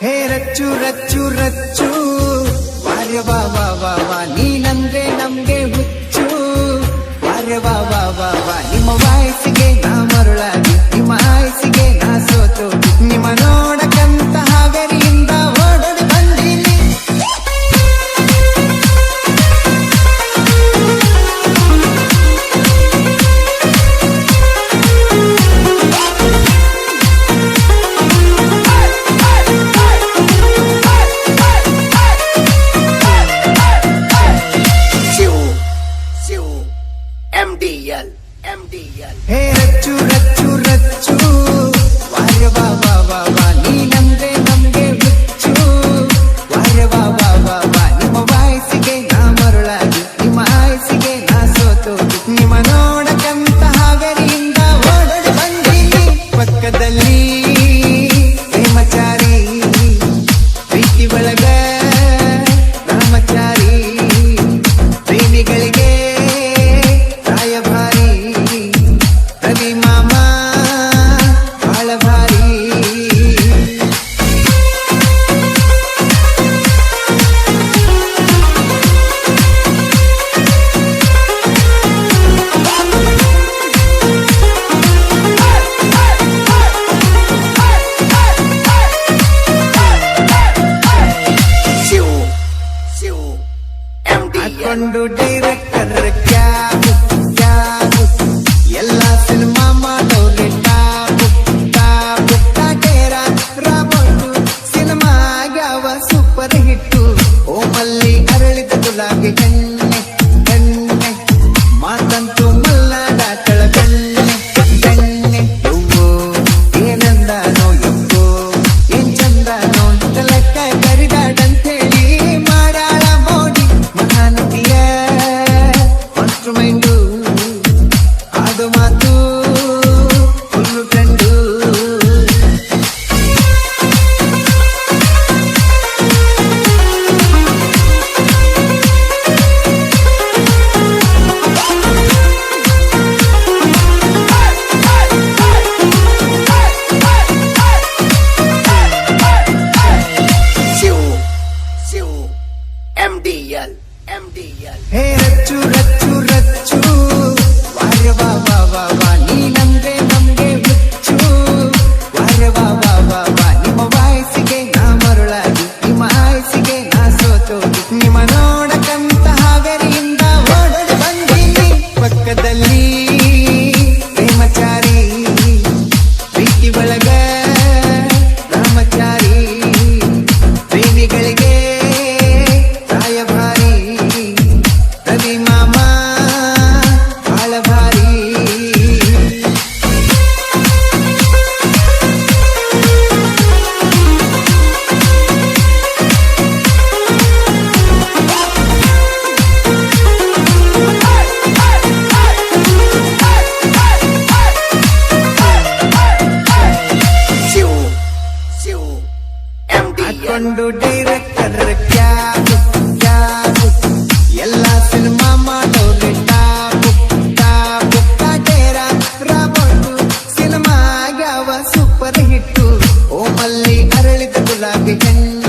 ಹೇ ರಚ್ಚು ರಚ್ಚು ರಚ್ಚು ವಾರ್ಯ ವಾ ವಾ ವಾ ವಾ ನೀನಂದ್ರೆ ನಮ್ಗೆ ಹುಚ್ಚು ವಾರ್ಯ ವಾ ವಾ ವಾ ವಾ ನಿಮ್ಮ ವಾಯ್ಸಿಗೆ ನಾ ಮರುಳಾಗಿ ನಿಮ್ಮ ಆಯ್ಸಿಗೆ ನಾ ಸೋತು ನಿಮ್ಮ ನೋಡಕಂತ ಹಾವೇರಿಯಿಂದ ಓಡೋಡಿ ಬಂದೀನಿ ಹೇ ರಚ್ಚು ರಚ್ಚು ರಚ್ಚು ವಾರ್ಯ ವಾ ವಾ ವಾ ವಾ ನೀನಂದ್ರೆ ನಮ್ಗೆ ಹುಚ್ಚು ವಾರ್ಯ ವಾ ವಾ ವಾ ವಾ ನಿಮ್ಮ ವಾಯ್ಸಿಗೆ ನಾ ಮರುಳಾಗಿ ನಿಮ್ಮ ಆಯ್ಸಿಗೆ ನಾ ಸೋತು ನಿಮ್ಮ ನೋಡಕಂತ ಹಾವೇರಿಯಿಂದ ಓಡೋಡಿ ಬಂದೀನಿ ಪಕ್ಕದಲ್ಲಿ ಪ್ರೇಮಚಾರಿ ಪ್ರೀತಿ ಒಳಗ ರಾಮಚಾರಿ ಪ್ರೇಮಿಗಳಿಗೆ ರಾಯಭಾರಿ ರವಿ ಮಾಮ ಬಾಳ ಭಾರಿ ಹಾಕೊಂಡು ಡೈರೆಕ್ಟರ್ ಕ್ಯಾಬ್ ಕ್ಯಾಬ್ ಎಲ್ಲ ಸಿನಿಮಾ ಮಾಡೋರೆ top top Kaatera Robert cinema ಯಾವ ಸೂಪರ್ ಹಿಟ್ಟು ಓಮಲ್ಲಿ ಅರಳಿದ ಗುಲಾಬಿ ಕಣ್ಣೆ ಕಣ್ಣೆ ಮಾತಂತೂ ಮಲ್ಲಾಡ ಕಳಗಣ್ಣೆ ಕಣ್ಣೆ ಯವ್ವೋ ಏನಂದಾನೋ ಯವ್ವೋ ಏನ್ ಚಂದಾನೋ ತಲಕ್ಕ ಕರಿದಾಡಂತೇಳಿ ಮಾಡಾಳ ಮೋಡಿ ಮಹಾನಟಿಯ ಮಾಸ್ಟರ್ ಮೈಂಡು ಆಡು ಮಾತು ಫುಲ್ಲು ಫ್ರೆಂಡು ಹೇ ರಚ್ಚು ರಚ್ಚು ರಚ್ಚು ವಾರ್ಯ ವಾ ವಾ ವಾ ವಾ ನೀನಂದ್ರೆ ನಮ್ಗೆ ಹುಚ್ಚು ವಾರ್ಯ ವಾ ವಾ ವಾ ವಾ ನಿಮ್ಮ ವಾಯ್ಸಿಗೆ ನಾ ಮರುಳಾಗಿ ನಿಮ್ಮ ಆಯ್ಸಿಗೆ ನಾ ಸೋತು ನಿಮ್ಮ ನೋಡಕಂತ ಹಾವೇರಿಯಿಂದ ಓಡೋಡಿ ಬಂದೀನಿ ಪಕ್ಕದಲ್ಲಿ ಪ್ರೇಮಚಾರಿ ಪ್ರೀತಿ ಒಳಗ ರಾಮಚಾರಿ ಪ್ರೇಮಿಗಳಿಗೆ ರಾಯಭಾರಿ ರವಿ ಮಾಮ ಬಾಳ ಭಾರಿ ಹಾಕೊಂಡು ಡೈರೆಕ್ಟರ್ ಕ್ಯಾಬ್ ಕ್ಯಾಬ್ ಎಲ್ಲ ಸಿನಿಮಾ ಮಾಡೋರೆ top top Kaatera Robert cinema ಯಾವ ಸೂಪರ್ ಹಿಟ್ಟು ಓಮಲ್ಲಿ ಅರಳಿದ ಗುಲಾಬಿ ಕಣ್ಣೆ